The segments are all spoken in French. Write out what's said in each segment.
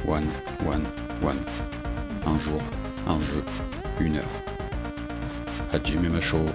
One, one, one. Un jour, un jeu, une heure. Hajime Masho.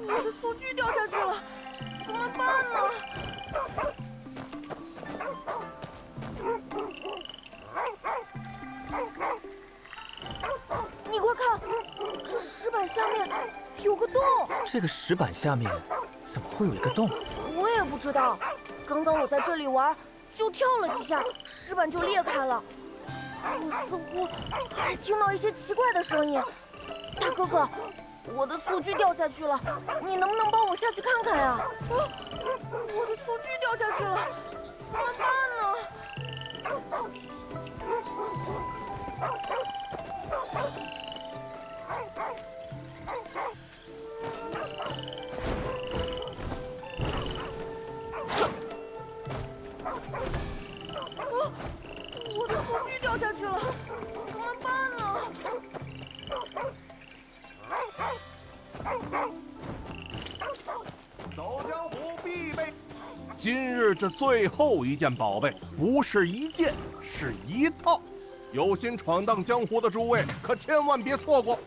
我的素具掉下去了，怎么办呢？你快看，这石板下面有个洞。这个石板下面怎么会有一个洞？我也不知道。刚刚我在这里玩，就跳了几下，石板就裂开了。我似乎还听到一些奇怪的声音。大哥哥，我的素具掉下去了，你能不能帮我下去看看呀？啊，我的素具掉下去了，怎么办呢？我的素具掉下去了，怎么办呢？走江湖必备。今日这最后一件宝贝，不是一件，是一套。有心闯荡江湖的诸位，可千万别错过。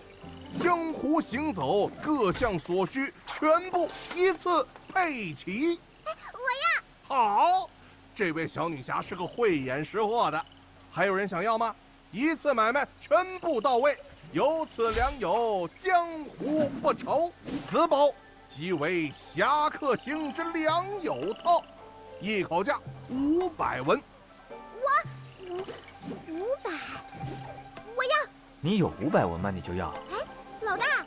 江湖行走，各项所需全部一次配齐。我要。好，这位小女侠是个慧眼识货的。还有人想要吗？一次买卖全部到位，有此良友，江湖不愁。此宝即为侠客行之良友套，一口价500文。我500，我要。你有500文吗？你就要？哎，老大，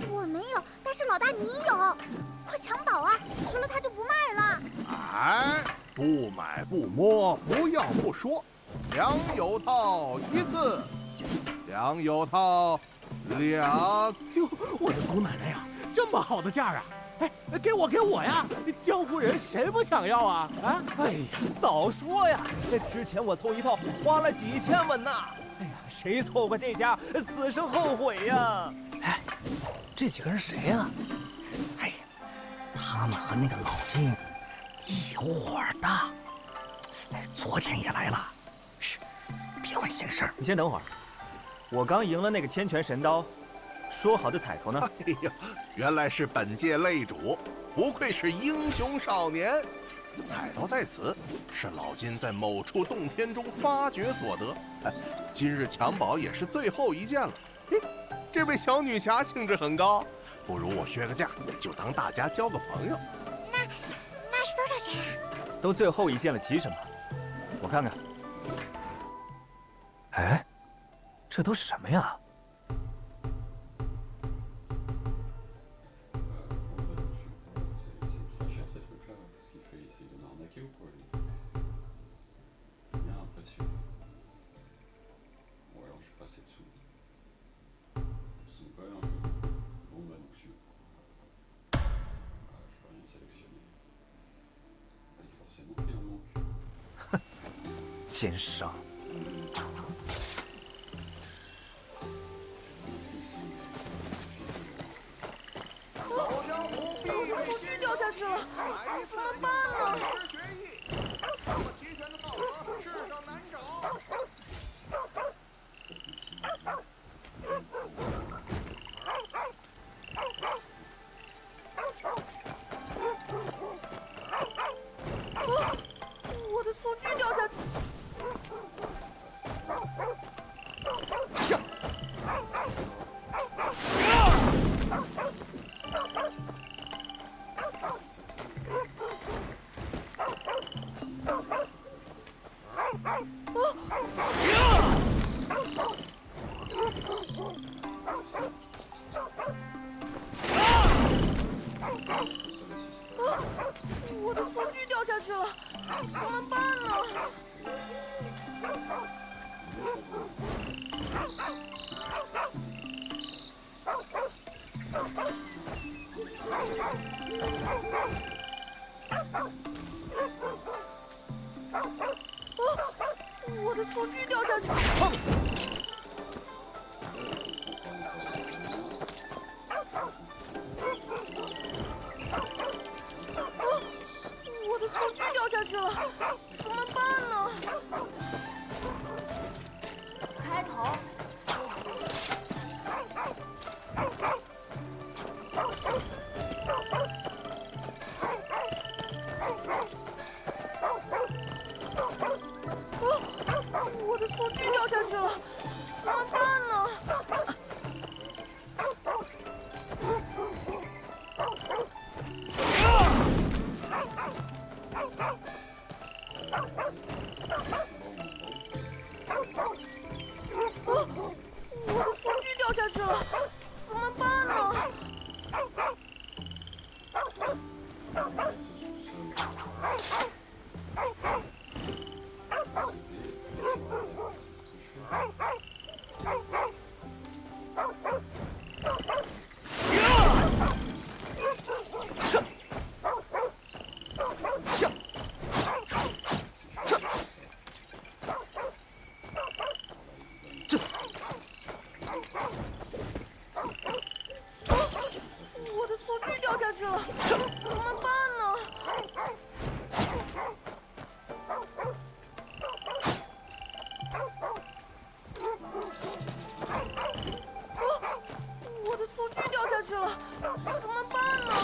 我没有，但是老大你有，快抢宝啊！输了他就不卖了。哎，不买不摸，不要不说。良友套一次，良友套两。哟，我的祖奶奶呀，这么好的价啊！哎，给我呀！江湖人谁不想要啊？啊！哎呀，早说呀！之前我凑一套花了几千文呢。哎呀，谁错过这家，此生后悔呀！哎，这几个人谁呀？哎呀，他们和那个老金一伙的。昨天也来了。嘘，别管闲事儿。你先等会儿，我刚赢了那个天泉神刀，说好的彩头呢？哎呀，原来是本界擂主，不愧是英雄少年。彩头在此，是老金在某处洞天中发掘所得。哎，今日抢宝也是最后一件了。嘿，这位小女侠兴致很高，不如我削个价，就当大家交个朋友。那是多少钱啊？都最后一件了，急什么？我看看。哎，这都什么呀？先生。道具掉下去了，怎么办呢？学艺，这么齐全的道德，世上难找。我的道具掉下去。我的道具掉下去了，怎么办呢？我的道具掉下去了。我的道具掉下去了，怎么办呢？开头。我的道具掉下去了，怎么办呢？我的道具掉下去了，怎么办呢？我的道具掉下去了，怎么办呢？我的道具掉下去了，怎么办呢？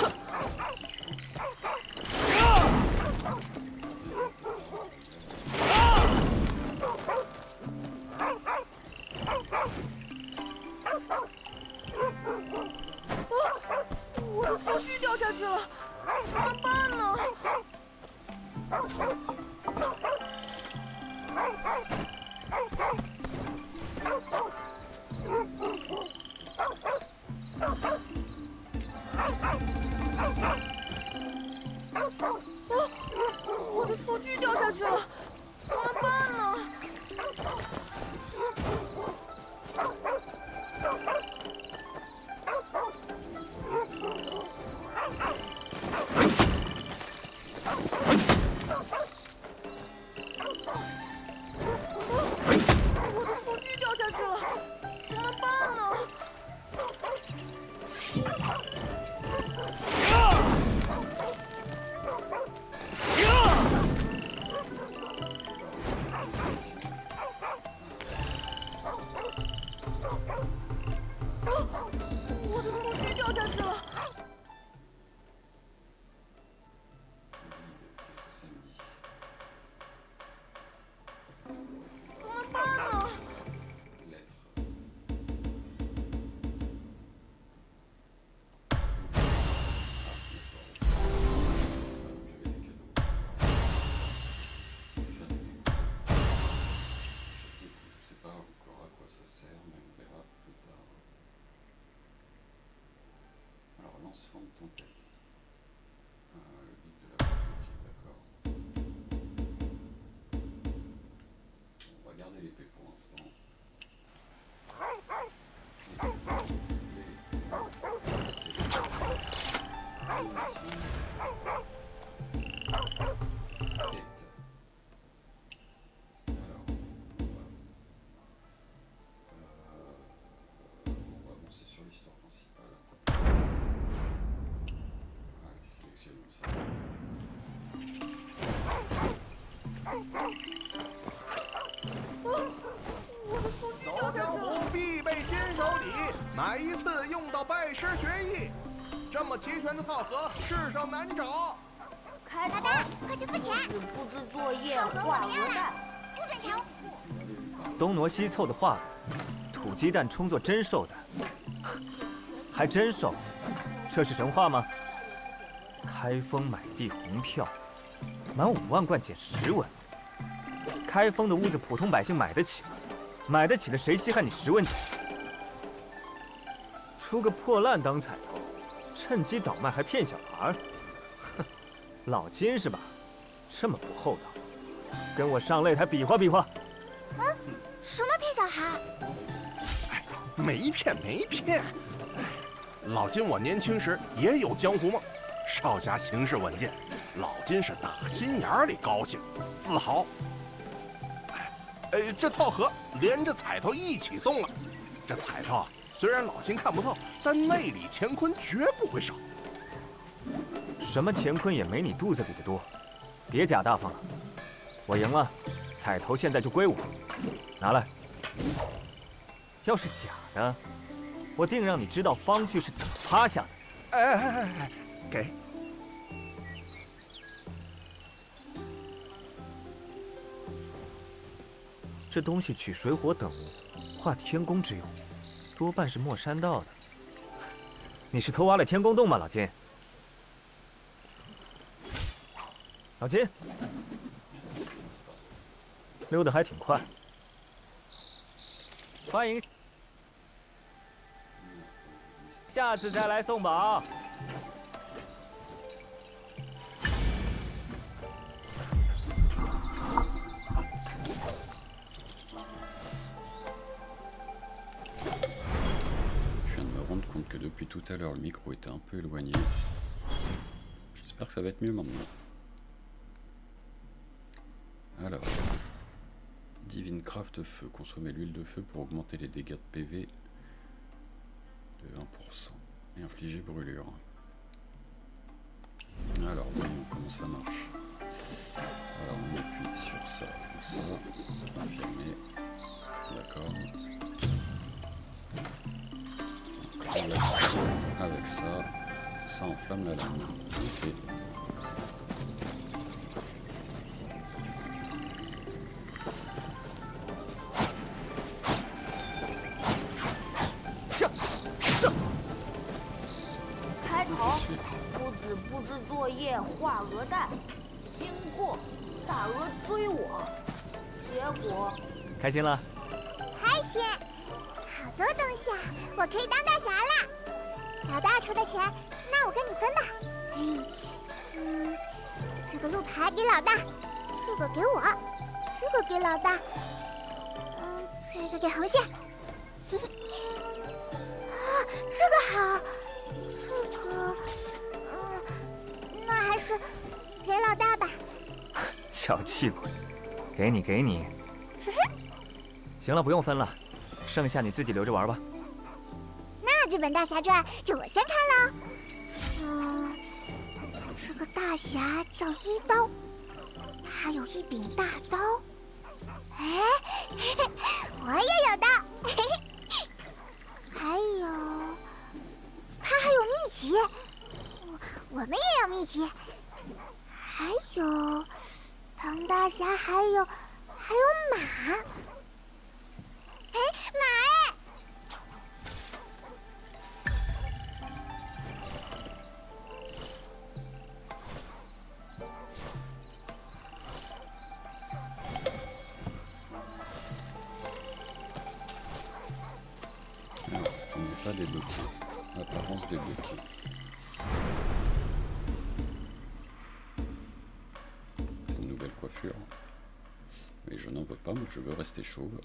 我的道具掉下去了，怎么办呢？我的道具掉下去了，怎么办呢？我的道具掉下去了，怎么办呢？我的道具掉下去了。怎么办呢？Lancement de tempête. Le but de la partie, d'accord. On va garder l'épée pour l'instant. Alors, 用到拜师学艺。这么齐全的套盒，世上难找。开头老大，快去付钱！布置作业，套盒我画们要了鹅蛋。，不准抢！东挪西凑的画，土鸡蛋充作真兽蛋，还真兽，这是神话吗？开封买地红票，满5万贯减10文。开封的屋子普通百姓买得起吗？买得起的谁稀罕你10文钱？出个破烂当彩头，趁机倒卖还骗小孩儿，哼，老金是吧？这么不厚道，跟我上擂台比划比划。什么骗小孩？没骗没骗。老金，我年轻时也有江湖梦，少侠行事稳健，老金是打心眼里高兴，自豪。这套盒连着彩头一起送了。这彩头啊，虽然老金看不透，但内里乾坤绝不会少。什么乾坤也没你肚子里的多，别假大方了。我赢了，彩头现在就归我，拿来。要是假的，我定让你知道方旭是怎么趴下的。哎，给。这东西取水火等物，化天宫之用，多半是莫山道的。你是偷挖了天宫洞吗，老金？老金，溜得还挺快。欢迎，下次再来送宝。Que depuis tout à l'heure le micro était un peu éloigné. J'espère que ça va être mieux maintenant. Alors, Divine Craft Feu, consommer l'huile de feu pour augmenter les dégâts de PV de 1% et infliger brûlure. Alors, voyons comment ça marche. Alors, on appuie sur ça, ou ça, affirmer, d'accord. Avec ça, ça enflamme la lame. Ok.开头，夫子布置作业，画鹅蛋。经过，大鹅追我，结果开心了？开心！好多东西啊，我可以当大侠啦！老大出的钱，那我跟你分吧。这个露台给老大，这个给我，这个给老大，这个给红线。嘿嘿，这个好，这个，那还是给老大吧。小气鬼，给你给你。行了，不用分了，剩下你自己留着玩吧。那这本大侠传就我先看了。这个大侠叫一刀，他有一柄大刀。哎，嘿嘿，我也有刀。嘿嘿，还有，他还有秘籍，我们也有秘籍。还有，唐大侠还有马。哎，马哎！Alors, on n'est pas débloqué. Apparence débloquée. C'est une nouvelle coiffure. Mais je n'en veux pas, moi je veux rester chauve.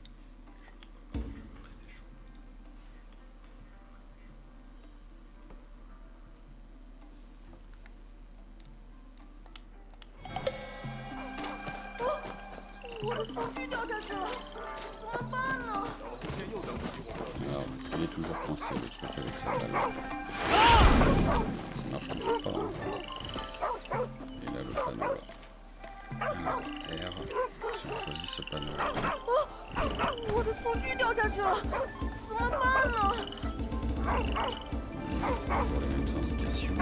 Alors, est-ce qu'il est toujours coincé le truc avec sa balle? Ça marche toujours pas. Hein. Et là, le panneau là. Alors, R. Si on choisit ce panneau là. 我的蹴鞠掉下去了，怎么办呢？ C'est toujours les mêmes indications.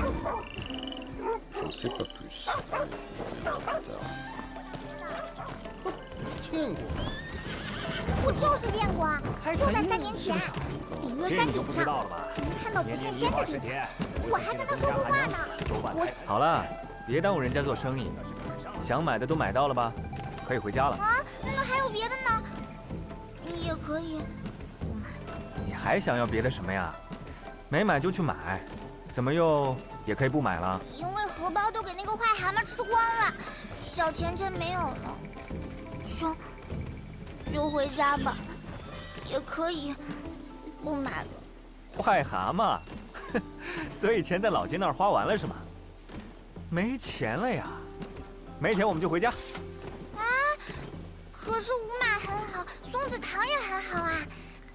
J'en sais pas plus. Allez, on reviendra plus tard. 见过。我就是见过，就在3年前，隐月山顶上，道了吧？能看到不现仙的地方。我还跟他说过话呢。我好了，别耽误人家做生意。想买的都买到了吧？可以回家了。啊，那还有别的呢？也可以。你还想要别的什么呀？没买就去买，怎么又也可以不买了？因为荷包都给那个坏蛤蟆吃光了，小钱钱没有了，就回家吧，也可以不买了。坏蛤蟆，所以钱在老金那儿花完了是吗？没钱了呀？没钱我们就回家。啊，可是五马很好，松子糖也很好啊，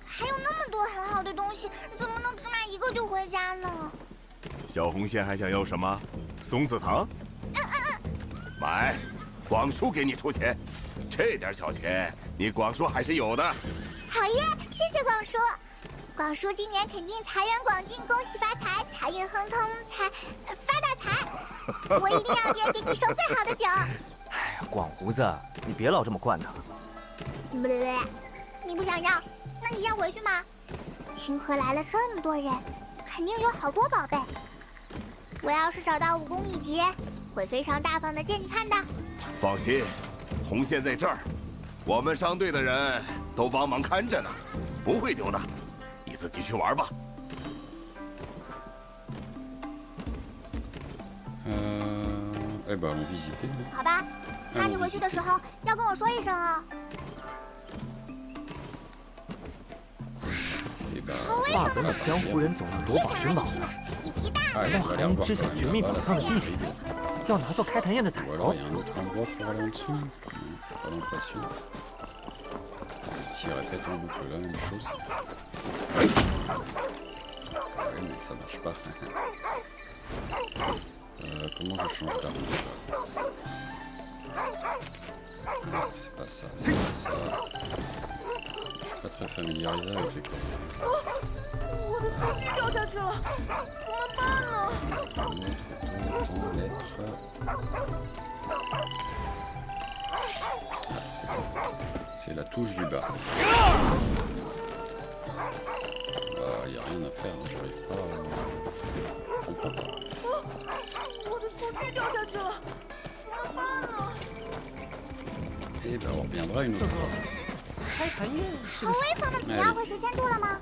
还有那么多很好的东西，怎么能只买一个就回家呢？小红仙还想要什么？松子糖？买，广叔给你出钱。这点小钱，你广叔还是有的。好耶，谢谢广叔。广叔今年肯定财源广进，恭喜发财，财运亨通，发大财。我一定要给你送最好的酒。哎呀，广胡子，你别老这么惯他。不对，你不想要，那你先回去嘛。清河来了这么多人，肯定有好多宝贝。我要是找到武功秘籍，会非常大方的借你看的。放心，红线在这儿，我们商队的人都帮忙看着呢，不会丢的。你自己去玩吧。Eh ben, allons visiter. 好吧，那你回去的时候要跟我说一声哦。 话说那江湖人总要夺宝寻宝的，那还能知晓绝密宝藏的地点，要拿做开坛宴的彩头。 Qui répète en boucle la même chose. Ouais, mais ça marche pas. Comment je change d'arme déjà? C'est pas ça, c'est pas ça. Je suis pas très familiarisé avec les codes. 我的餐具掉下去了，怎么办呢？ Autant lettre. C'est la touche du bas. Bah, y a rien à faire, j'arrive pas. Je comprends pas. 我的餐具掉下去了，怎么办呢？ Et ben, on reviendra une autre fois. 开坛宴是好威风的比奥会实现度了吗？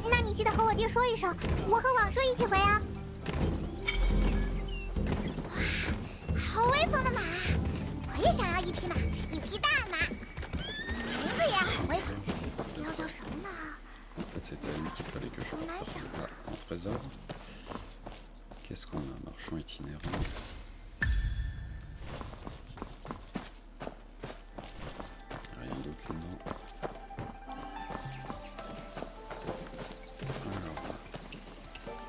那你记得和我爹说一声，我和网叔一起回啊。 好威风的马，我也想要一匹马，一匹大马，名字也很威风，要叫什么呢？ En fait, c'était à lui qu'il fallait que je fasse. Ah, un trésor. Qu'est-ce qu'on a? Marchand itinérant. Rien d'autre là-dedans. Alors,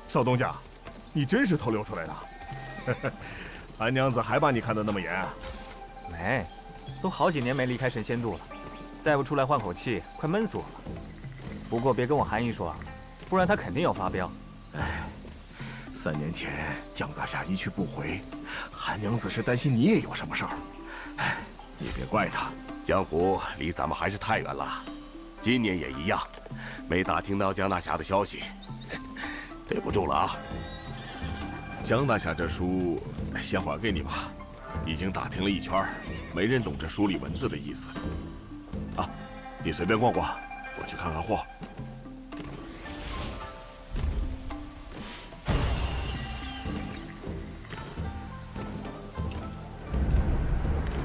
少东家，你真是偷溜出来的。韩娘子还把你看得那么严啊？没，都好几年没离开神仙渡了，再不出来换口气，快闷死我了。不过别跟我韩姨说，不然她肯定要发飙。哎，3年前江大侠一去不回，韩娘子是担心你也有什么事儿。哎，你别怪她，江湖离咱们还是太远了。今年也一样，没打听到江大侠的消息，对不住了啊。江大侠这书先还给你吧，已经打听了一圈，没人懂这书里文字的意思。啊，你随便逛逛，我去看看货。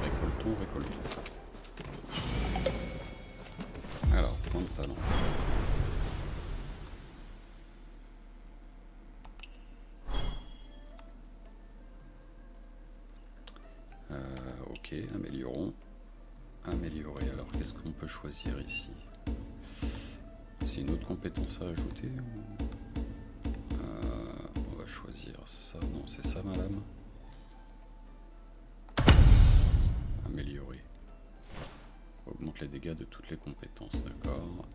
récoltons, récoltons. Alors, point de talent. Ok, améliorons. Améliorer. Alors, qu'est-ce qu'on peut choisir ici? C'est une autre compétence à ajouter ou... On va choisir ça. Non, c'est ça, madame. Améliorer. Augmenter augmente les dégâts de toutes les compétences, d'accord.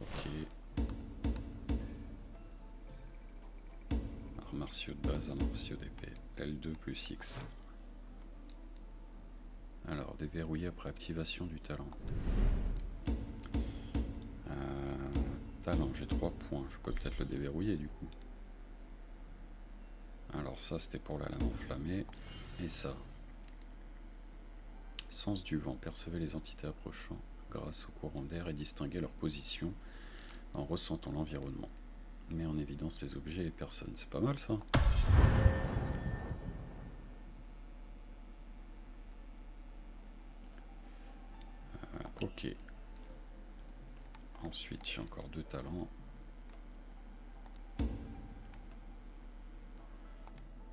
Ok. Arts martiaux de base, arts martiaux d'épée. L2 plus X. Alors, déverrouiller après activation du talent. Talent, j'ai 3 points. Je peux peut-être le déverrouiller du coup. Alors ça, c'était pour la lame enflammée. Et ça. Sens du vent. Percevez les entités approchant grâce au courant d'air et distinguer leur position en ressentant l'environnement. Met en évidence les objets et les personnes. C'est pas mal ça. Ok. Ensuite, j'ai encore 2 talents.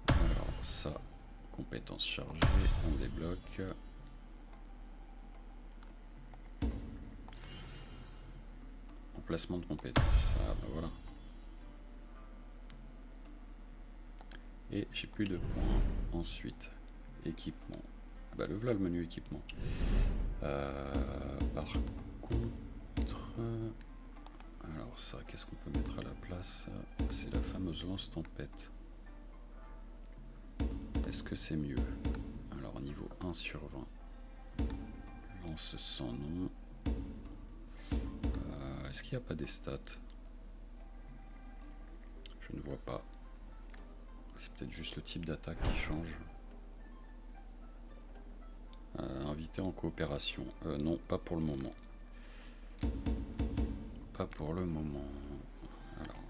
Alors ça, compétence chargée, on débloque. Emplacement de compétences. Ah bah voilà. Et j'ai plus de points. Ensuite, équipement. Bah le voilà le menu équipement. Par contre, alors ça, qu'est-ce qu'on peut mettre à la place? C'est la fameuse lance tempête. Est-ce que c'est mieux? Alors niveau 1 sur 20. Lance sans nom. Est-ce qu'il n'y a pas des stats? Je ne vois pas. C'est peut-être juste le type d'attaque qui change. Invité en coopération. Non, pas pour le moment. Pas pour le moment. Alors.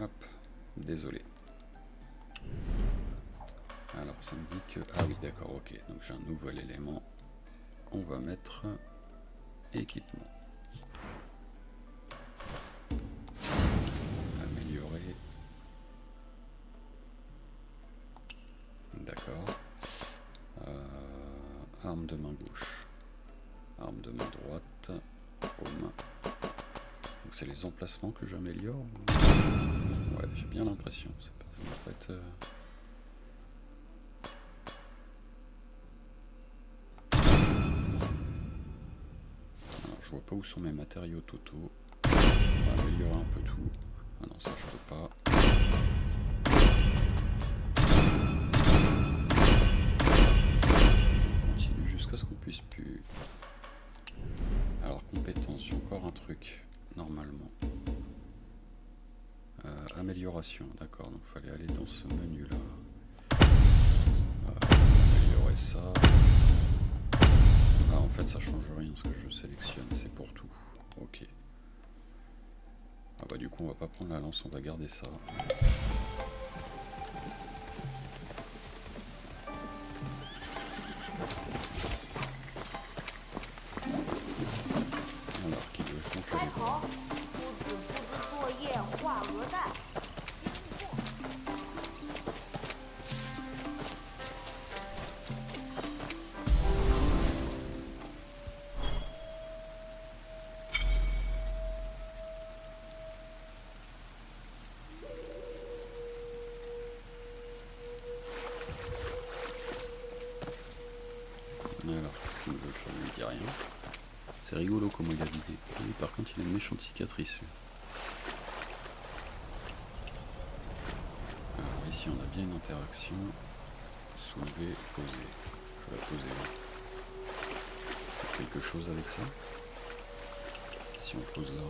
Hop. Désolé. Alors, ça me dit que... Ah oui, d'accord, ok. Donc j'ai un nouvel élément qu'on va mettre équipement. Améliorer. D'accord. Arme de main gauche. Arme de main droite. Paume. Donc c'est les emplacements que j'améliore. Ouais, j'ai bien l'impression. Ça peut être... Je vois pas où sont mes matériaux totaux. On va améliorer un peu tout. Ah non, ça je peux pas. On continue jusqu'à ce qu'on puisse plus. Alors compétences, j'ai encore un truc normalement. Amélioration, d'accord, donc il fallait aller dans ce menu là. Améliorer ça. Ah, en fait ça change rien ce que je sélectionne, c'est pour tout. Ok. Ah bah du coup on va pas prendre la lance, on va garder ça. Alors qui veut je montre les voix. 作业画鹅蛋。 Alors, qu'est-ce qu'il me veut? Je ne dis rien. C'est rigolo comment il a vidé. Oui, par contre, il a une méchante cicatrice. Alors, ici, on a bien une interaction. Soulever, poser. Je vais la poser là. Quelque chose avec ça? Si on pose là.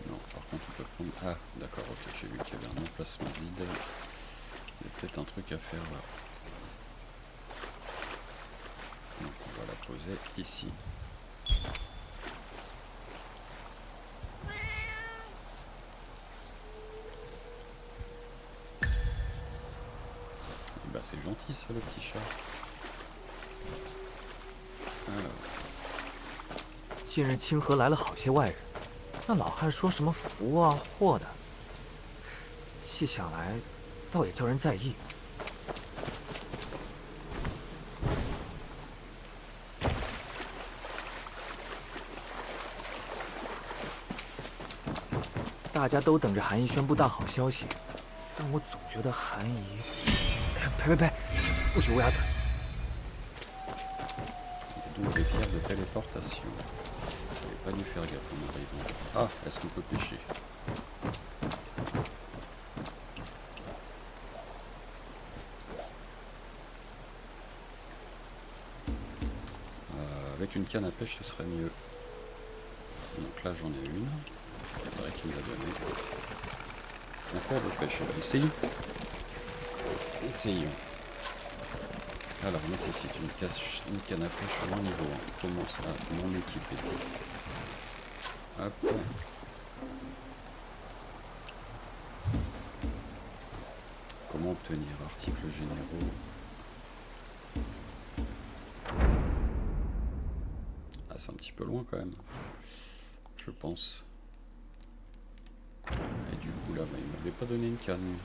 Non, par contre, on peut prendre... Ah, d'accord, ok, j'ai vu qu'il y avait un emplacement vide. Il y a peut-être un truc à faire là. Donc on va la poser ici. Et bah c'est gentil ça le petit chat. Alors. 近日清河来了好些外人，那老汉说什么福啊祸的，细想来，倒也叫人在意。 大家都等着韩姨宣布大好消息，但我总觉得韩姨……呸！不许乌鸦嘴。 Donc des pierres de téléportation. J'avais pas dû faire gaffe en arrivant. Ah, est-ce qu'on peut pêcher? Avec une canne à pêche, ce serait mieux. Donc là, j'en ai une. C'est vrai qu'il me l'a donné. Encore de pêche. Essayons. Essayons. Alors, nécessite une canne à pêche au niveau 1. Comment ça? Non équipé. Hop. Comment obtenir articles généraux? Ah, c'est un petit peu loin quand même. Je pense. Et du coup là, bah, il m'avait pas donné une canne.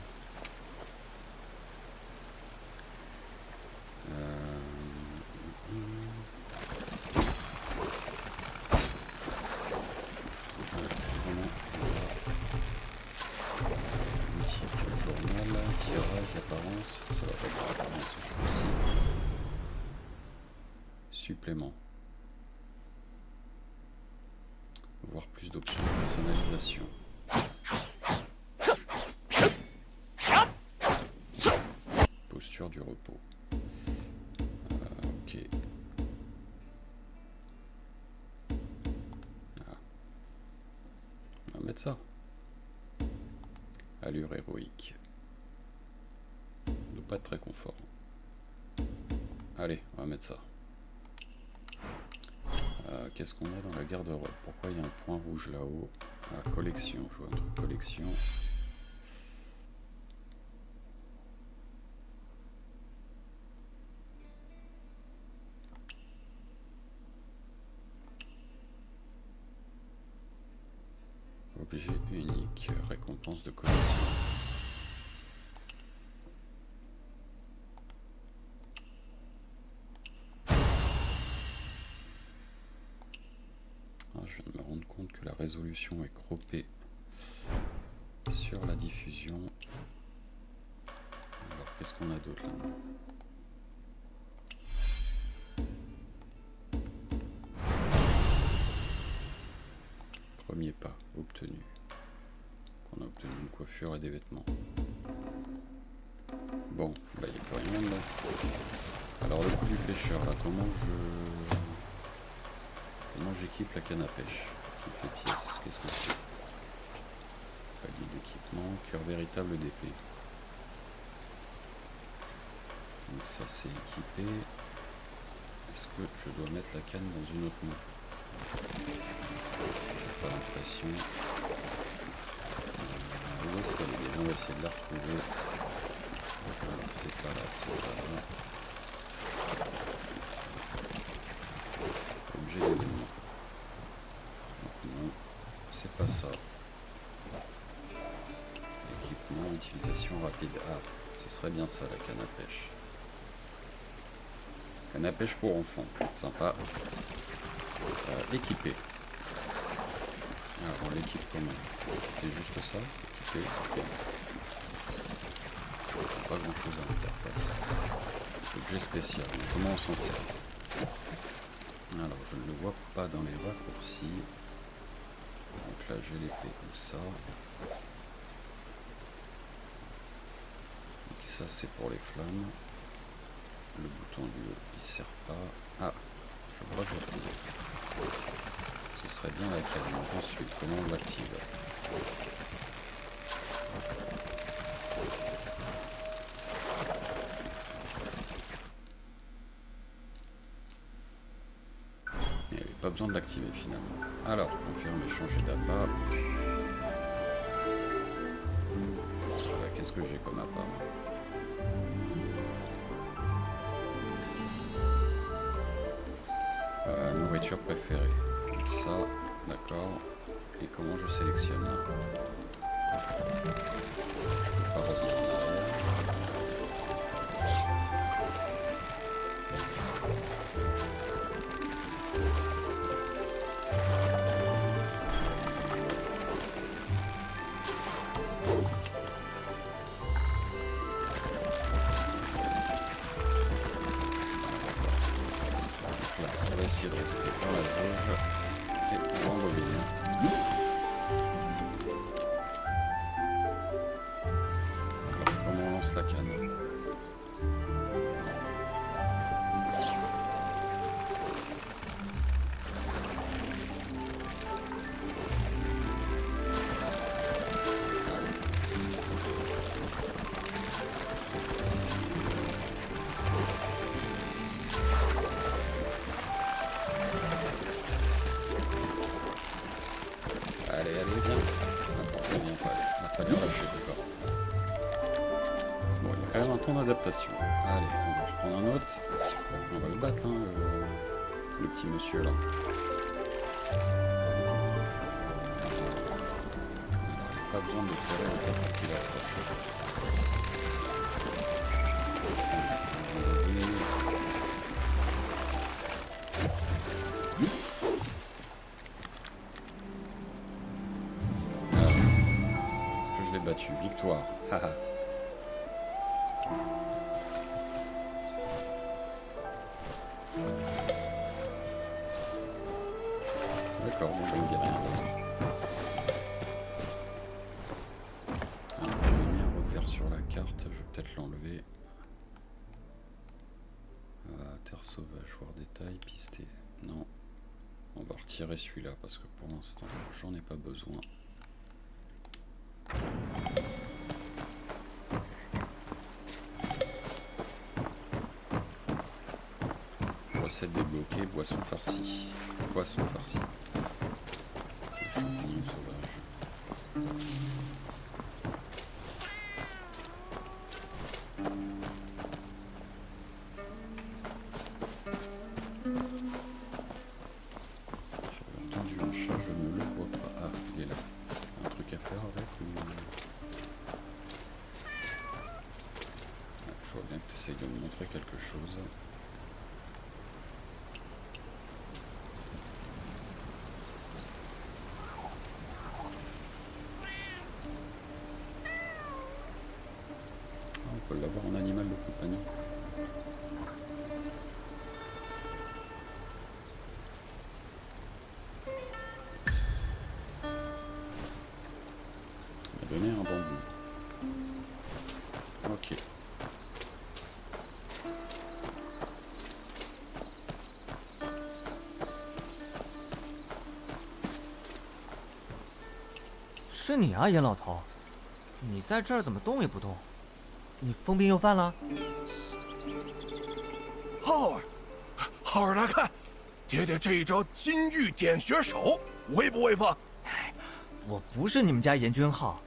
Journal, tirage, apparence, ça va pas être apparence, je trouve aussi. Supplément. Voir plus d'options de personnalisation. Posture du repos. Ok. Ah. On va mettre ça. Allure héroïque. De pas très confort. Allez, on va mettre ça. Qu'est-ce qu'on a dans la garde-robe? Pourquoi il y a un point rouge là-haut? Ah, collection, je vois un truc collection. Objet unique, récompense de collection. Ah, je viens de me rendre compte que la résolution est croppée sur la diffusion. Alors qu'est-ce qu'on a d'autre là? Premier pas obtenu. On a obtenu une coiffure et des vêtements. Bon, là il n'y a plus rien là. Alors le coup du pêcheur là, comment j'équipe la canne à pêche? Toutes les pièces, qu'est-ce que c'est? Palier d'équipement, cœur véritable d'épée. Donc ça c'est équipé. Est-ce que je dois mettre la canne dans une autre main? J'ai pas l'impression. Où est-ce qu'elle est? Déjà on va essayer de la retrouver. Alors c'est pas là, c'est pas là. Objet d'événement. Non, c'est pas ça. Équipement, utilisation rapide. Ah, ce serait bien ça la canne à pêche. Canne à pêche pour enfants, sympa. Équipé. Alors on l'équipe comment? C'est juste ça, équipé. Okay. Pas grand chose à l'interface. Objet spécial, donc comment on s'en sert? Alors je ne le vois pas dans les raccourcis. Donc là j'ai l'épée comme ça. Donc ça c'est pour les flammes. Le bouton du haut il sert pas. Ah, je crois que je vais retrouver. Ce serait bien la canne. Donc ensuite, comment on l'active? Il n'y avait pas besoin de l'activer finalement. Alors, confirmer, changer d'appât. Qu'est-ce que j'ai comme appât? Nourriture préférée. Donc ça, d'accord. Et comment je sélectionne là? Je peux pas revenir en arrière. essayer de rester dans la jauge et on revient. Alors comment on lance la canne? Allez, allez, viens. N'importe quoi, viens pas. Ah, pas bien lâché, d'accord. Bon, il y a quand même un temps d'adaptation. Allez, on va reprendre un autre. On va le battre, hein, le petit monsieur là. Alors, il n'y a pas besoin de le faire en fait pour qu'il approche. Est-ce que je l'ai battu? Victoire. Haha. D'accord, bon, il me dit rien. Alors, j'ai mis un repère sur la carte, je vais peut-être l'enlever. Terre sauvage, voir détail, pisté. Non. On va retirer celui-là parce que pour l'instant, j'en ai pas besoin. Recette débloquée, boisson farcie. Poisson farci. Champignon sauvage. J'avais entendu un chat, je ne le vois pas. Ah, il est là. Un truc à faire avec ou... Je vois bien que tu essayes de me montrer quelque chose. On peut l'avoir en animal de compagnie. On m'a donné un bambou. Ok.是你啊，严老头，你在这儿怎么动也不动？你疯病又犯了？浩儿，浩儿，来看，爹爹这一招金玉点穴手，威不威风？我不是你们家严君浩，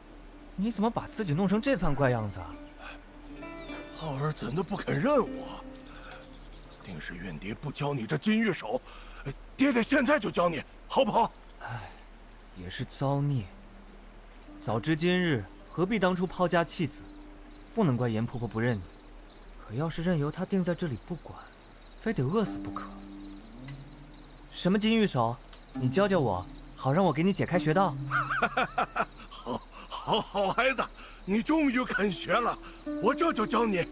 你怎么把自己弄成这番怪样子啊？浩儿怎的不肯认我？定是怨爹不教你这金玉手，爹爹现在就教你，好不好？唉，也是造孽。早知今日，何必当初抛家弃子？不能怪严婆婆不认你，可要是任由她定在这里不管，非得饿死不可。什么金玉手？你教教我，好让我给你解开穴道。好孩子，你终于肯学了，我这就教你。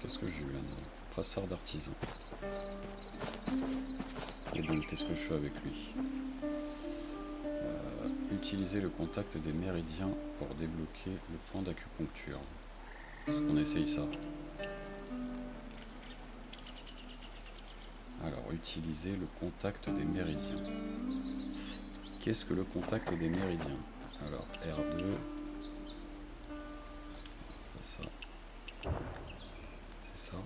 Qu'est-ce que j'ai eu là? Brassard d'artisan. Et donc, qu'est-ce que je fais avec lui? Utiliser le contact des méridiens pour débloquer le point d'acupuncture. On essaye ça. Alors, utiliser le contact des méridiens. Qu'est-ce que le contact des méridiens? Alors, R2. Ça. C'est ça.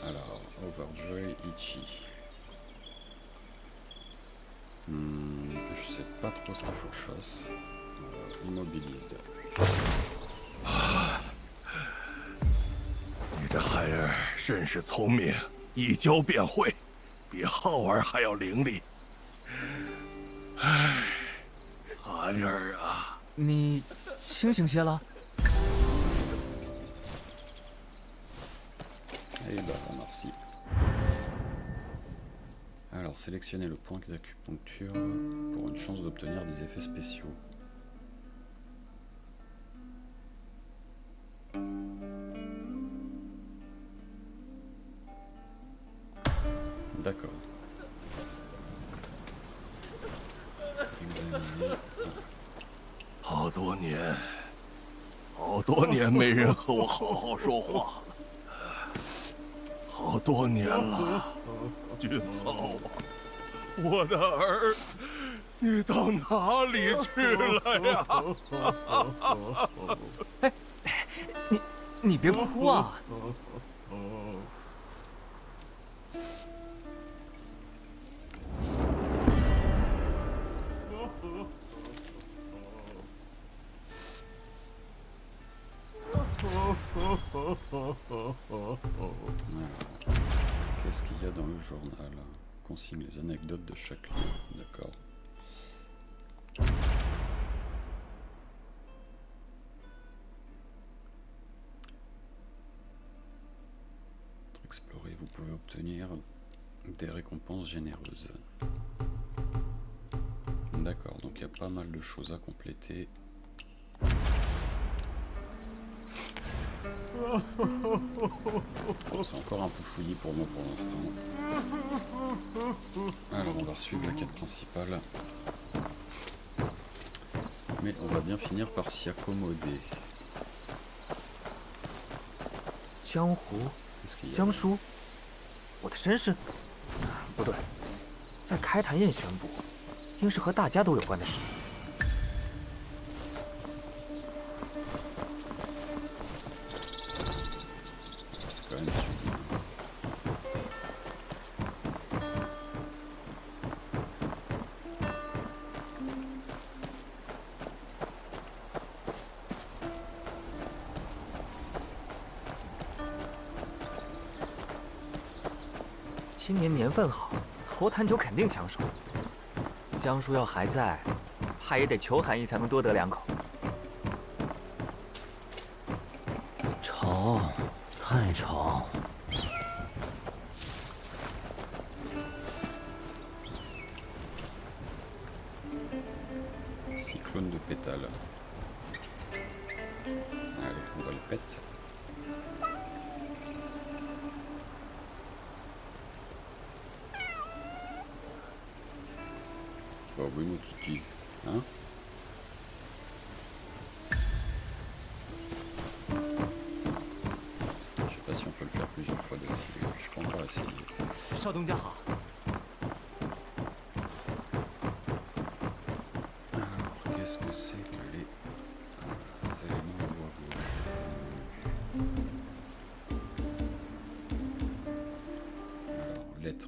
Alors, Overjoy, Ichi. Je sais pas trop ce qu'il faut que je fasse. Immobilise. 你这孩儿甚是聪明，一教便会，比浩儿还要伶俐。唉，孩儿啊，你清醒些了。 Et bah, merci. Alors, sélectionnez le point d'acupuncture pour une chance d'obtenir des effets spéciaux. D'accord. Examiner. 好多年，好多年没人和我好好说话了，好多年了，君浩啊，我的儿，你到哪里去了呀？你别哭啊！Qu'est-ce qu'il y a dans le journal? Consigne les anecdotes de chaque lieu. D'accord. Pour explorer, vous pouvez obtenir des récompenses généreuses. D'accord, donc il y a pas mal de choses à compléter. Bon, c'est encore un peu fouillis pour moi pour l'instant. Alors on va suivre la quête principale. Mais on va bien finir par s'y accommoder. 江湖， Qu'est-ce qu'il y a 江叔，我的身世？不对，在开坛宴宣布，应是和大家都有关的事。 C'est quand même sublime. « 今年年份好，头坛酒肯定抢手。江叔要还在，怕也得求含义才能多得2口。 吵，太吵！ Cyclone de pétales. Allez, on va le pète. Oh oui, mon kiki, hein? Je sais pas si on peut le faire plusieurs fois de filet, je compte pas essayer. 少东家好。 Alors, qu'est-ce que c'est que les éléments de bois rouge? Alors, lettre.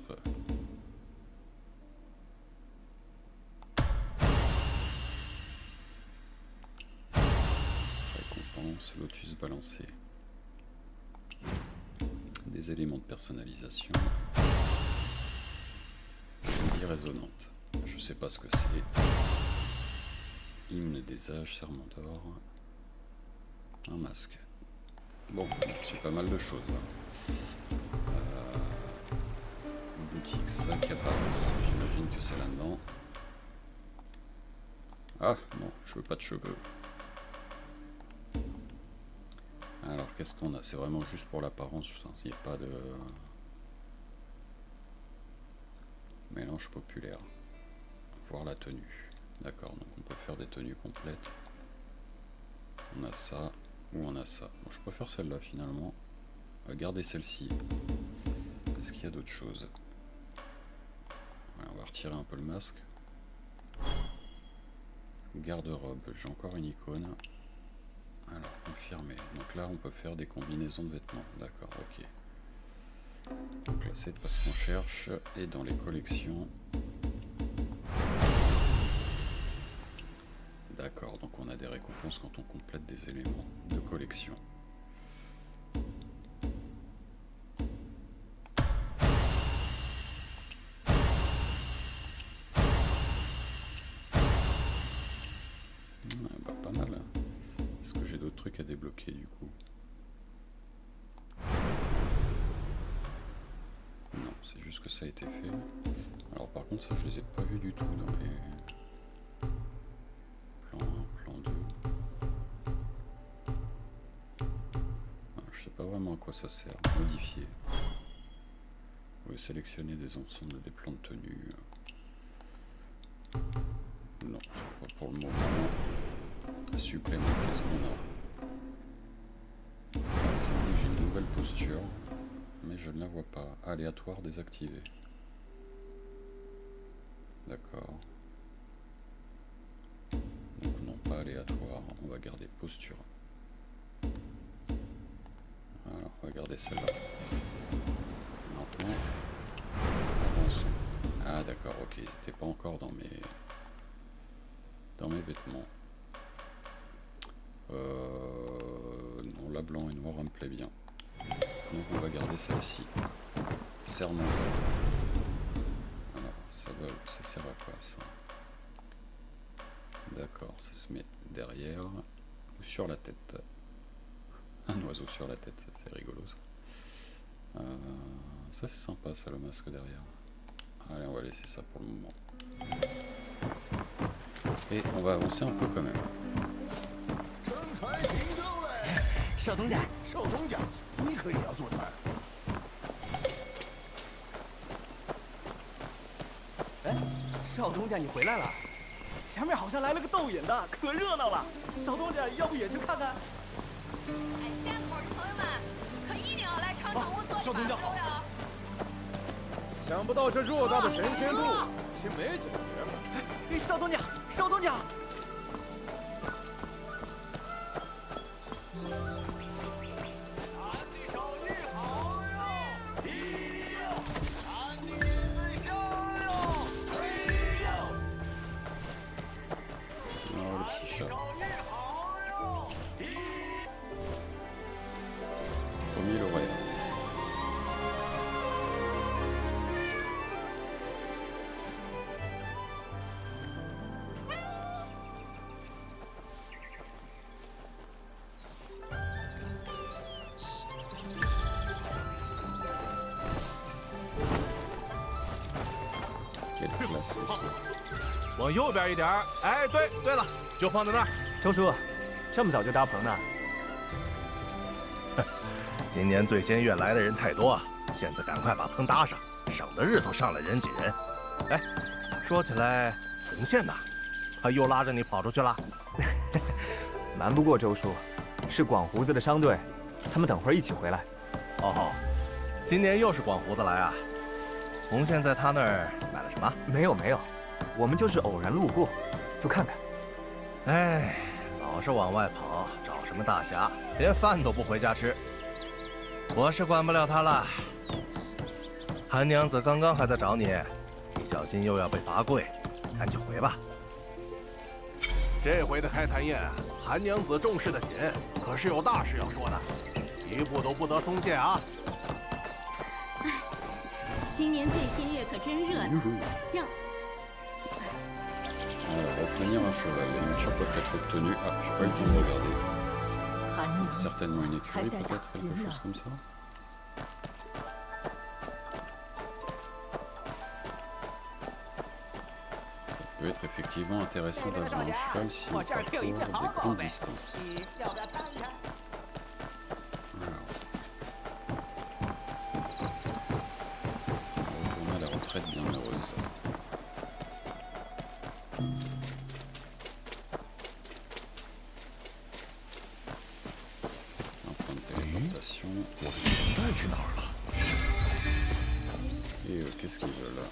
Récompense, lotus balancé. Des éléments de personnalisation. Vie résonante. Je sais pas ce que c'est. Hymne des âges, serment d'or. Un masque. Bon, c'est pas mal de choses là. Boutique, sac, apparence. J'imagine que c'est là-dedans. Ah, non, je veux pas de cheveux. Alors, qu'est-ce qu'on a? C'est vraiment juste pour l'apparence, il n'y a pas de mélange populaire. Voir la tenue. D'accord, donc on peut faire des tenues complètes. On a ça, ou on a ça. Bon, je préfère celle-là finalement. Regardez celle-ci. Est-ce qu'il y a d'autres choses? Ouais, on va retirer un peu le masque. Garde-robe, j'ai encore une icône. Alors, confirmer. Donc là, on peut faire des combinaisons de vêtements. D'accord, ok. Donc là, c'est parce qu'on cherche. Et dans les collections... D'accord, donc on a des récompenses quand on complète des éléments de collection. Bah, pas mal. Est-ce que j'ai d'autres trucs à débloquer du coup? Non, c'est juste que ça a été fait. Alors Alors par contre ça je les ai pas vus du tout dans les plan 1, plan 2. Ah, je sais pas vraiment à quoi ça sert. Modifier. Oui, sélectionner des ensembles des plans de tenue. Non, c'est pas pour le moment. Supplément, qu'est-ce qu'on a? Ça me dit que j'ai une nouvelle posture, mais je ne la vois pas. Aléatoire désactivé. D'accord. Donc non, pas aléatoire. On va garder posture. Alors, on va garder celle-là. Maintenant, avançons. Ah d'accord, ok, ils n'étaient pas encore dans mes vêtements. Non, la blanc et noir me plaît bien. Donc on va garder celle-ci. Serment. Alors, ça sert à quoi ça? D'accord, ça se met derrière ou sur la tête. Un oiseau sur la tête, c'est rigolo ça. Ça c'est sympa ça, le masque derrière. Allez, on va laisser ça pour le moment. Et on va avancer un peu quand même. 少东家，少东家，你可也要做菜？哎，少东家你回来了，前面好像来了个斗饮的，可热闹了。少东家要不也去看看？哎，咸口的朋友们，可一定要来尝尝我做的少东家好麻油。想不到这偌大的神仙肚，竟没几个爷们。哎，少东家，少东家。 往右边一点。哎，对了，就放在那儿。周叔，这么早就搭棚呢？今年醉仙院来的人太多，现在赶快把棚搭上，省得日头上来人挤人。哎，说起来，红线呢？他又拉着你跑出去了？瞒不过周叔，是广胡子的商队，他们等会儿一起回来。哦，今年又是广胡子来啊？红线在他那儿买了什么？没有，我们就是偶然路过，就看看。哎，老是往外跑，找什么大侠，连饭都不回家吃。我是管不了他了。韩娘子刚刚还在找你，一小心又要被罚跪，赶紧回吧。这回的开坛宴，韩娘子重视的紧，可是有大事要说的，一步都不得松懈啊！今年醉仙乐可真热闹，叫。 Alors, obtenir un cheval. Les montures peuvent être obtenues. Ah, j'ai pas eu le temps de regarder. Certainement une écurie, peut-être quelque chose comme ça. Ça peut être effectivement intéressant d'avoir un cheval si on parcourt des grandes distances. Alors. On va retourner à la retraite bienheureuse. Et qu'est-ce qu'ils veulent là?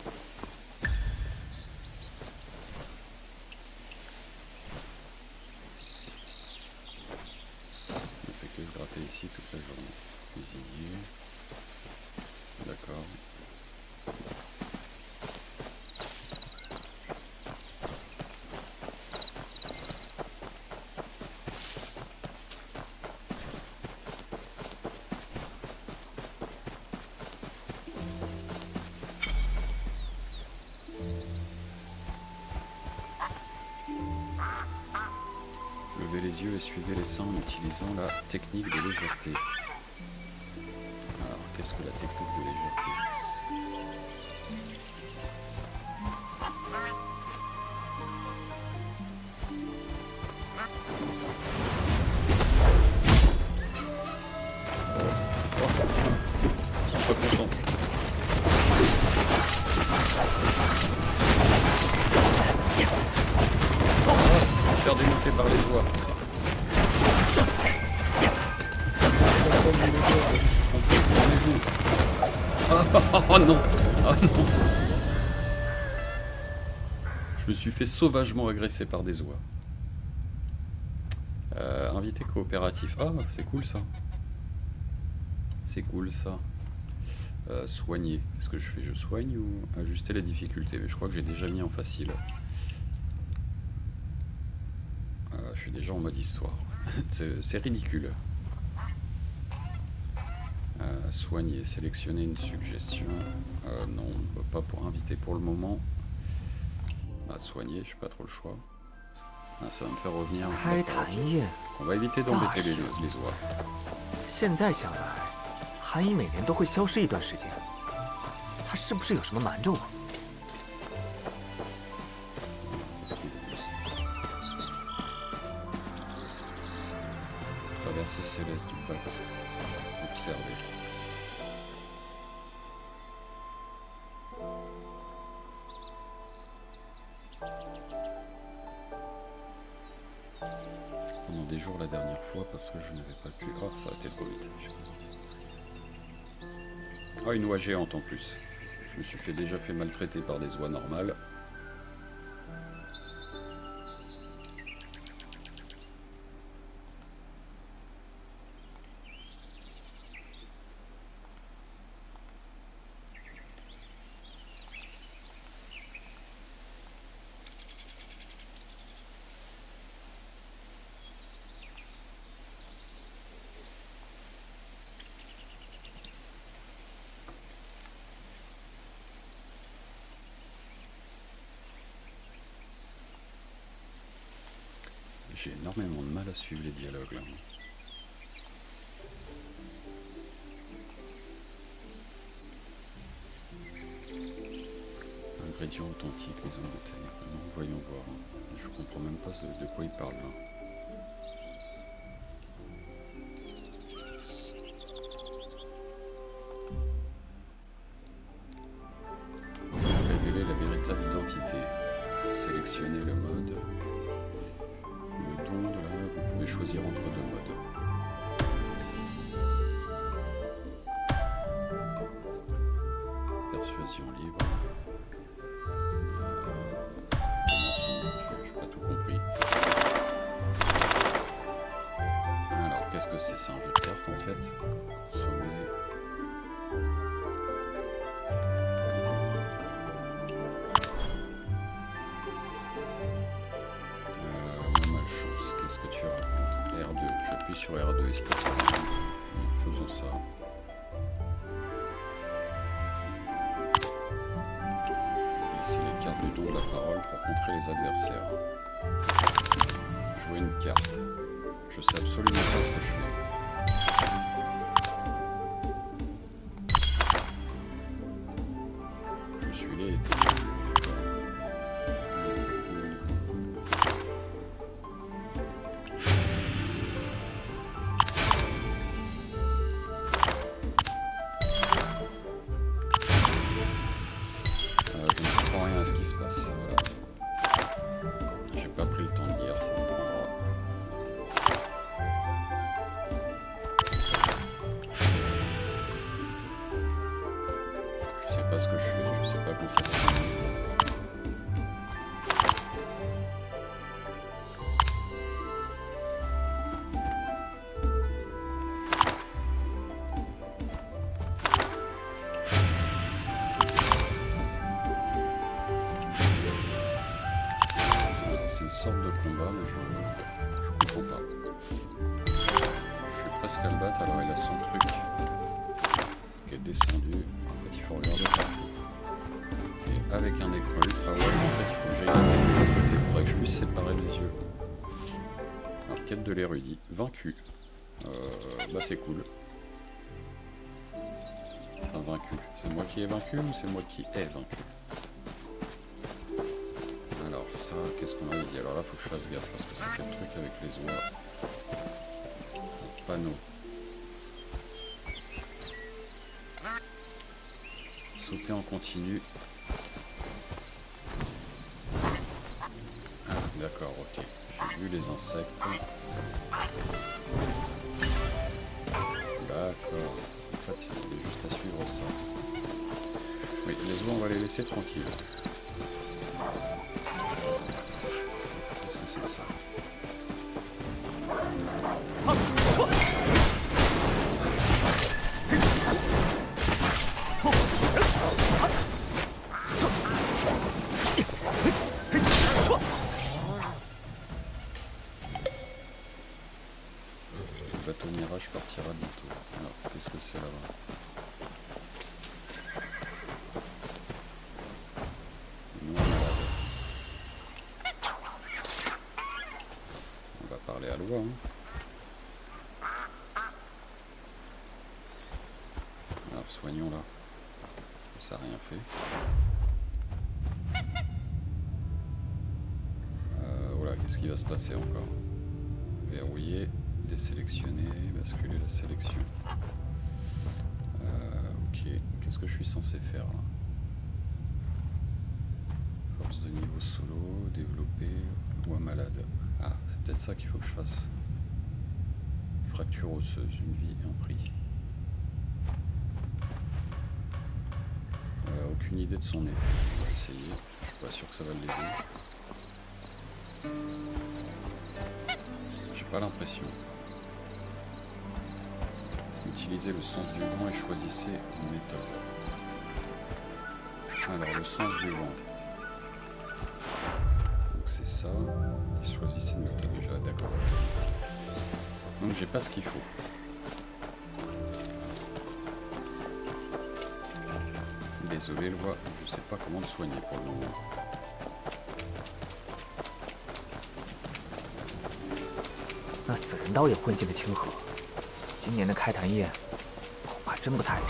On ne fait que se gratter ici toute la journée. Cuisinier. D'accord. Levez les yeux et suivez les seins en utilisant la technique de légèreté. Alors, qu'est-ce que la technique de légèreté? par les oies. Oh non! Oh non! Je me suis fait sauvagement agresser par des oies. Invité coopératif. Ah, c'est cool ça. C'est cool ça. Soigner. Qu'est-ce que je fais? Je soigne ou ajuster la difficulté? Mais je crois que j'ai déjà mis en facile. Je suis déjà en mode histoire. C'est ridicule. Soigner, sélectionner une suggestion. Non, pas pour inviter pour le moment. Soigner, je n'ai pas trop le choix. Ça va me faire revenir. 开坛宴， On va éviter d'embêter les oies. 现在想来，韩姨每年都会消失一段时间，她是不是有什么瞒着我？ Traversée céleste du peuple. Observer. Pendant des jours la dernière fois parce que je n'avais pas pu... Oh, ça a été trop vite. Oh, une oie géante en plus. Je me suis déjà fait maltraiter par des oies normales. J'ai énormément de mal à suivre les dialogues là. Ingrédients authentiques, les hommes de ténèbres. Non, voyons voir. Je comprends même pas de quoi il parle là. Révéler la véritable identité. Sélectionner le mode. Vous pouvez choisir entre deux modes. Persuasion libre. J'ai pas tout compris. Alors, qu'est-ce que c'est? C'est un jeu de cartes en fait. Sommet. Sur R2, il se passe rien. Faisons ça. Ici les cartes du don de la parole pour contrer les adversaires. Jouer une carte. Je sais absolument pas ce que je fais. Je suis là et ce que je fais, je sais pas comment ça se fait. C'est une sorte de combat, mais je comprends pas. Je suis presque à le battre, alors il a son truc qui est descendu. Il faut regarder partout. Et avec un écran ultra wide, en fait, il faut que j'aille de côté. Il faudrait que je puisse séparer les yeux. Alors, quête de l'érudit. Vaincu. Bah, c'est cool. Enfin, vaincu. C'est moi qui ai vaincu ou c'est moi qui ai vaincu? Alors, ça, qu'est-ce qu'on avait dit? Alors là, faut que je fasse gaffe parce que ça fait le truc avec les oies. Panneau. Sauter en continu. Ah, d'accord, ok. J'ai vu les insectes. D'accord. En fait, il y avait juste à suivre ça. Oui, les oies, on va les laisser tranquilles. Qu'est-ce que c'est que ça? Le bateau Mirage partira bientôt. Alors, qu'est-ce que c'est là-bas? Une oie malade. On va parler à l'oie, hein. Alors, soignons là. Ça n'a rien fait. Voilà, qu'est-ce qui va se passer encore? Verrouiller, désélectionner, basculer la sélection. Ok, qu'est-ce que je suis censé faire là? Force de niveau solo, développer, oie malade. Ah, c'est peut-être ça qu'il faut que je fasse. Fracture osseuse, une vie, un prix. Aucune idée de son effet. On va essayer. Je suis pas sûr que ça va l'aider. J'ai pas l'impression. Utilisez le sens du vent et choisissez une méthode. Alors le sens du vent. Donc c'est ça. Et choisissez une méthode déjà. D'accord. Donc j'ai pas ce qu'il faut. Désolé, le voix, je sais pas comment le soigner pour le moment. «那死人刀也混进了清河，今年的开坛宴恐怕真不太平。”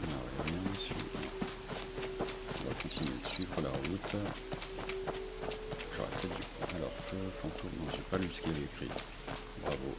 Alors, il n'y a rien à suivre. On va continuer de suivre la route. J'aurais peut-être dû... Alors, feu, fantôme, non, j'ai pas lu ce qu'il y avait écrit. Bravo.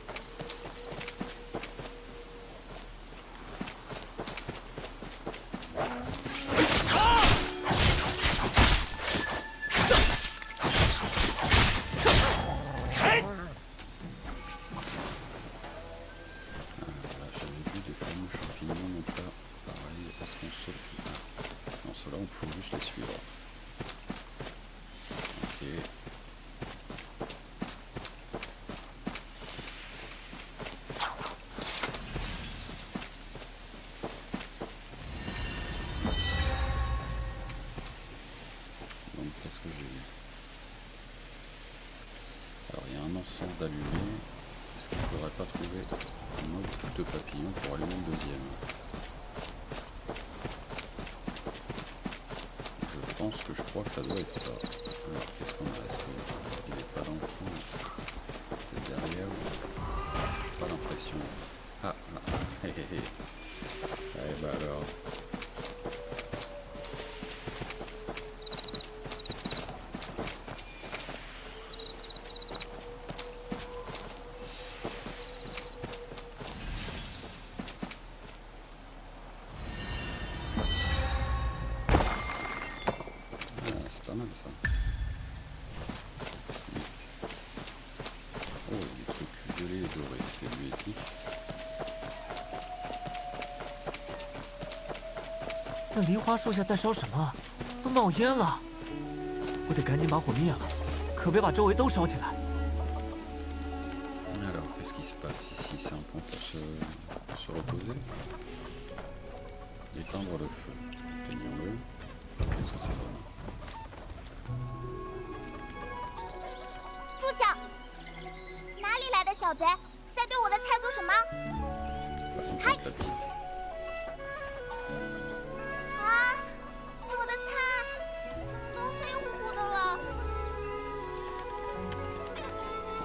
D'allumer. Est-ce qu'il ne faudrait pas trouver un autre de papillon pour allumer le deuxième? Je pense que je crois que ça doit être ça. Alors qu'est-ce qu'on a? Est-ce qu'il n'est pas dans le fond? C'est derrière? Pas l'impression. Ah, hé hé hé. Eh bah alors. Oh, des trucs violets et dorés, c'était du épique. 那梨花树下在烧什么？都冒烟了！我得赶紧把火灭了，可别把周围都烧起来。 Alors, qu'est-ce qui se passe ici? C'est un point pour se reposer. Éteindre le feu. Éteignons-le. Qu'est-ce que c'est bon? 住脚！哪里来的小贼，在对我的菜做什么？嗨！啊！我的菜都黑乎乎的了。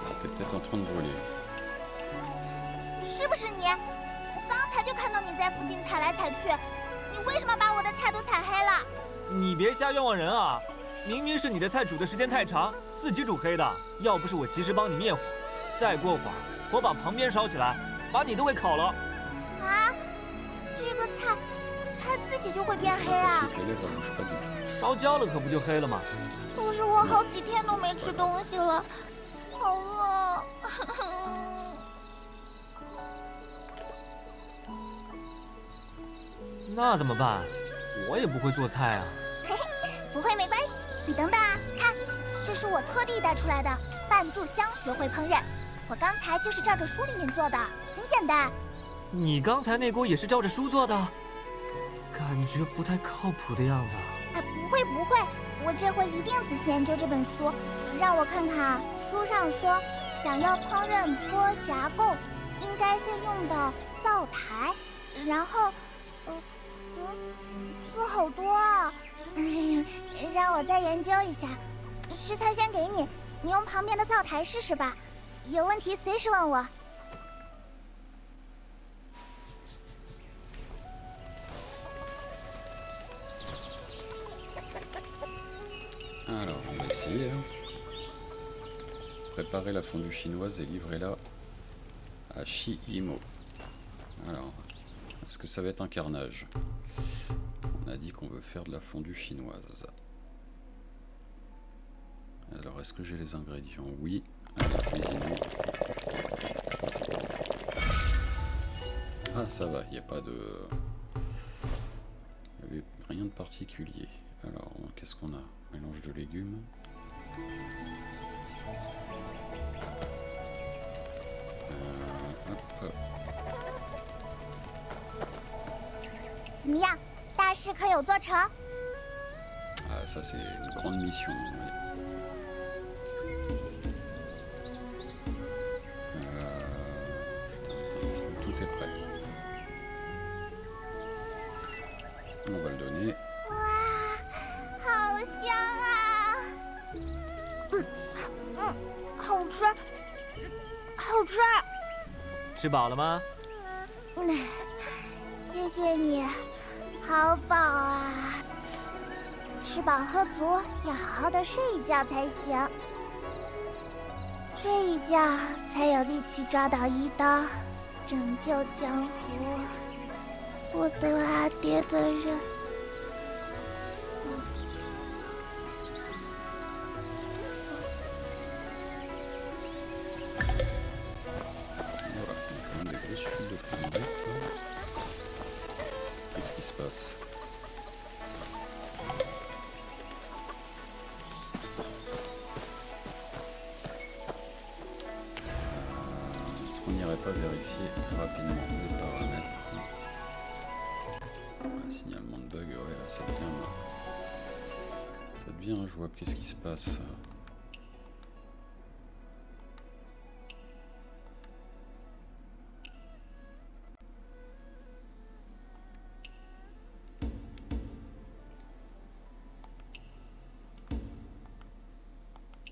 C'était peut-être en train de brûler. 是不是你？我刚才就看到你在附近踩来踩去，你为什么把我的菜都踩黑了？你别瞎冤枉人啊！明明是你的菜煮的时间太长，自己煮黑的。要不是我及时帮你灭火，再过会儿我把旁边烧起来，把你都给烤了。啊！这个菜自己就会变黑啊！ les lèvres elles bougent pas du tout. 烧焦了可不就黑了吗？可是我好几天都没吃东西了，好饿。那怎么办？我也不会做菜啊。不会没关系，你等等啊，看，这是我特地带出来的半炷香学会烹饪，我刚才就是照着书里面做的，很简单。你刚才那锅也是照着书做的，感觉不太靠谱的样子啊。哎，不会不会，我这回一定仔细研究这本书。让我看看，书上说，想要烹饪波霞贡，应该先用到灶台，然后，字好多啊，让我再研究一下。食材先给你，你用旁边的灶台试试吧，有问题随时问我。Alors, on va essayer. Hein. Préparer la fondue chinoise et livrez-la à Shi-Imo. Alors, est-ce que ça va être un carnage? On a dit qu'on veut faire de la fondue chinoise. Alors, est-ce que j'ai les ingrédients? Oui. Allez, cuisinons. Ah, ça va, il n'y a pas de... Il n'y avait rien de particulier. Alors, qu'est-ce qu'on a? Mélange de légumes. 怎么样，大事可有做成？ Ah, ça c'est une grande mission. Oui. Putain, tout est prêt. On va le donner. 好香啊！好吃，好吃。吃饱了吗？谢谢你，好饱啊！吃饱喝足，要好好的睡一觉才行。睡一觉才有力气抓到一刀，拯救江湖，不得阿爹的人。 Voilà, il y a quand même des grosses chutes de fondue. Qu'est-ce qui se passe? Est-ce qu'on n'irait pas vérifier rapidement les paramètres? Ouais, signalement de bug, ouais, là ça devient injouable. Qu'est-ce qui se passe?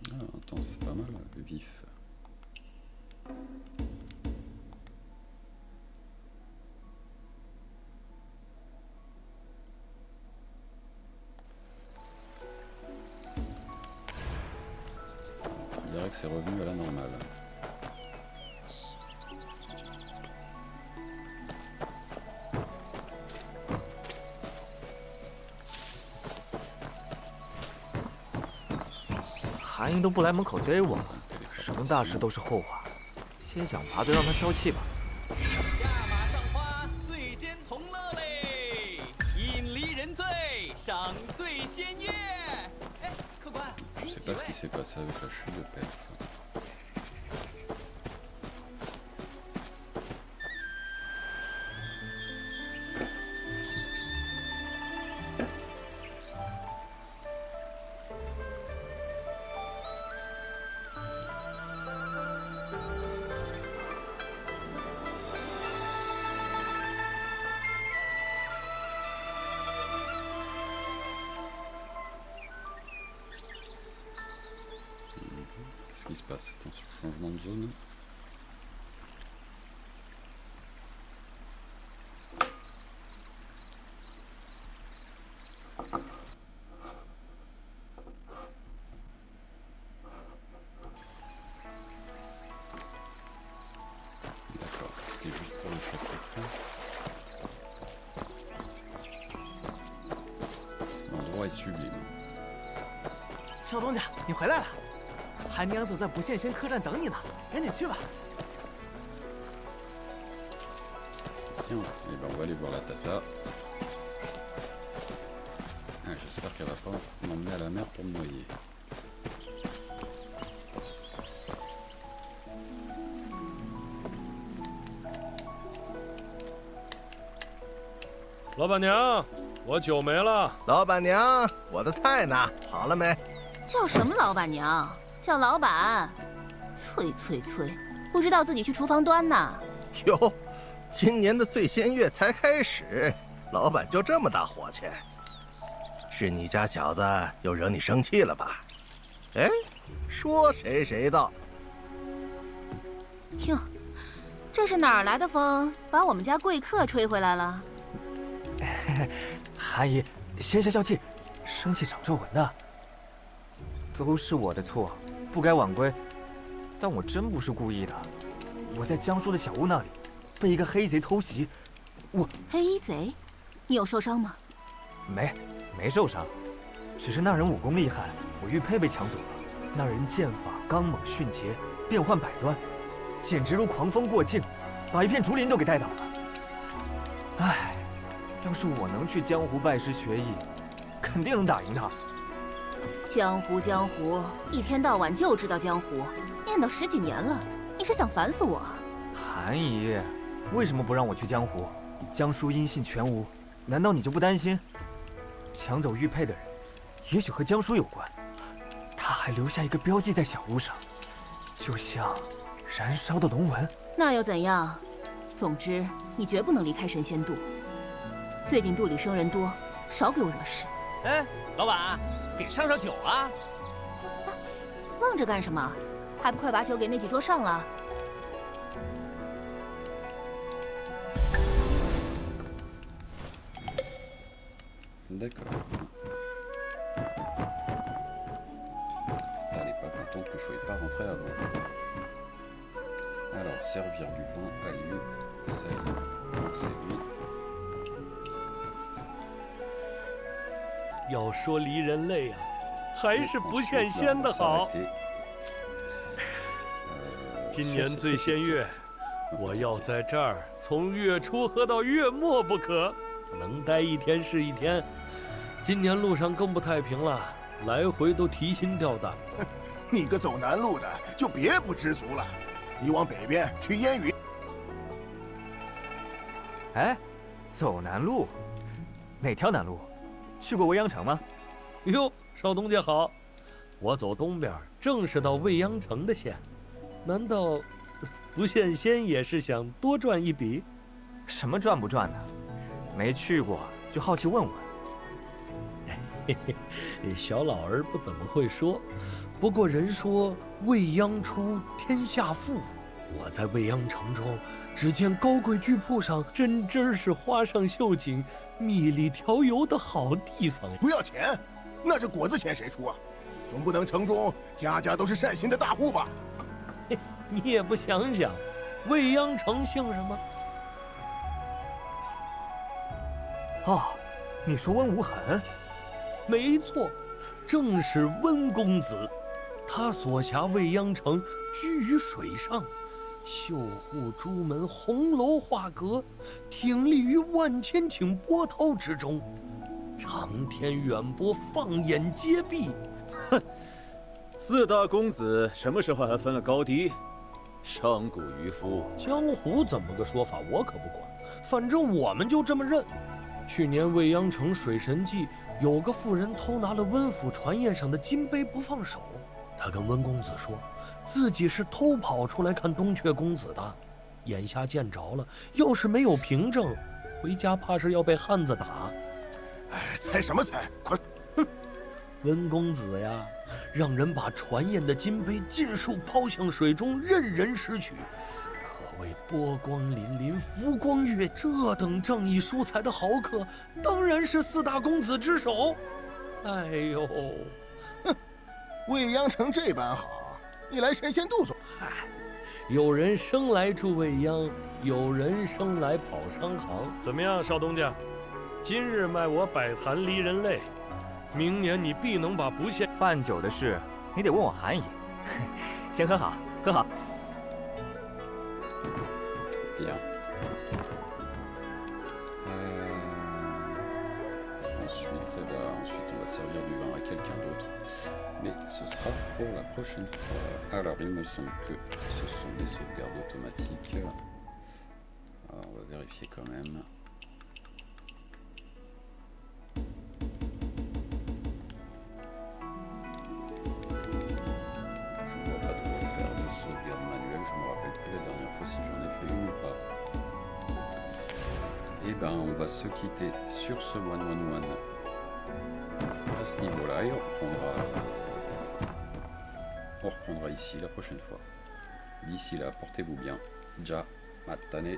Ah, attends, c'est pas mal, vif. On dirait que c'est revenu à la normale. 韩英都不来门口逮我，什么大事都是后话，先想法子让他消气吧。下马上花，最先同乐嘞！饮离人醉，赏醉仙乐。哎，客官， Je sais pas ce qui s'est passé avec la chute de perf. Qu'est-ce qui se passe? Attention, changement de zone. D'accord, c'était juste pour le chapitre. être sublime. 少东家，你回来了，韩娘子在不现仙客栈等你呢，赶紧去吧。 Tiens, et ben on va aller voir la tata. Ah, j'espère qu'elle va pas m'emmener à la mer pour me noyer. 老板娘，我酒没了。老板娘，我的菜呢？好了没？叫什么老板娘？叫老板。催，不知道自己去厨房端呢。哟，今年的醉仙月才开始，老板就这么大火气？是你家小子又惹你生气了吧？哎，说谁谁道。哟，这是哪儿来的风，把我们家贵客吹回来了？韩姨，歇下笑气，生气长皱纹的。都是我的错，不该晚归，但我真不是故意的。我在江叔的小屋那里，被一个黑贼偷袭，黑贼？你有受伤吗？没受伤，只是那人武功厉害，我玉佩被抢走了。那人剑法刚猛迅捷，变幻百端，简直如狂风过境，把一片竹林都给带倒了。唉。 要是我能去江湖拜师学艺，肯定能打赢他。江湖，一天到晚就知道江湖，念叨10几年了，你是想烦死我啊？韩姨，为什么不让我去江湖？江叔音信全无，难道你就不担心？抢走玉佩的人，也许和江叔有关。他还留下一个标记在小屋上，就像燃烧的龙纹。那又怎样？总之，你绝不能离开神仙渡。 最近肚里生人多，少给我惹事。哎，老板，给上酒啊！愣着干什么？还不快把酒给那几桌上了？D'accord. Elle n'est pas contente que je ne sois pas rentré avant. Alors, servir du vin à lui, ça y est, donc c'est lui. 要说离人泪啊，还是不羡仙的好。今年醉仙月，我要在这儿从月初喝到月末不可，能待一天是一天。今年路上更不太平了，来回都提心吊胆。你个走南路的，就别不知足了。你往北边去烟云。哎，走南路？哪条南路？ 去过未央城吗？哟，少东家好，我走东边，正是到未央城的线。难道不羡仙也是想多赚一笔？什么赚不赚的？没去过就好奇问问。嘿嘿，小老儿不怎么会说，不过人说未央出天下富，我在未央城中只见高贵巨铺上真是花上绣锦。 蜜里调油的好地方呀！不要钱，那这果子钱谁出啊？总不能城中家家都是善心的大户吧？你也不想想，未央城姓什么？哦，你说温无痕？没错，正是温公子。他所辖未央城居于水上。 绣户朱门，红楼画阁，挺立于万千顷波涛之中，长天远播，放眼皆壁。哼，四大公子什么时候还分了高低？伤骨渔夫。江湖怎么个说法，我可不管，反正我们就这么认。去年未央城水神祭，有个妇人偷拿了温府船宴上的金杯不放手，他跟温公子说。 自己是偷跑出来看东阙公子的，眼下见着了，要是没有凭证，回家怕是要被汉子打。哎，猜什么猜？快！哼，温公子呀，让人把船宴的金杯尽数抛向水中，任人拾取，可谓波光粼粼，浮光跃。这等仗义疏财的豪客，当然是四大公子之首。哎呦，哼，未央城这般好。 你来神仙渡做？嗨，有人生来住未央，有人生来跑商行。怎么样，少东家？今日卖我摆坛离人泪，明年你必能把不限饭酒的事，你得问我韩爷。先喝好，喝好。 Bien. Ensuite, ensuite, on va servir du vin à quelqu'un d'autre. Mais ce sera pour la prochaine fois. Alors, il me semble que ce sont des sauvegardes automatiques. Alors, on va vérifier quand même. Je ne vois pas de quoi faire de sauvegarde manuelle. Je me rappelle plus la dernière fois si j'en ai fait une ou pas. Et ben, on va se quitter sur ce 1-1-1 à ce niveau-là et on reprendra ici la prochaine fois. D'ici là, portez-vous bien. Ja, matane.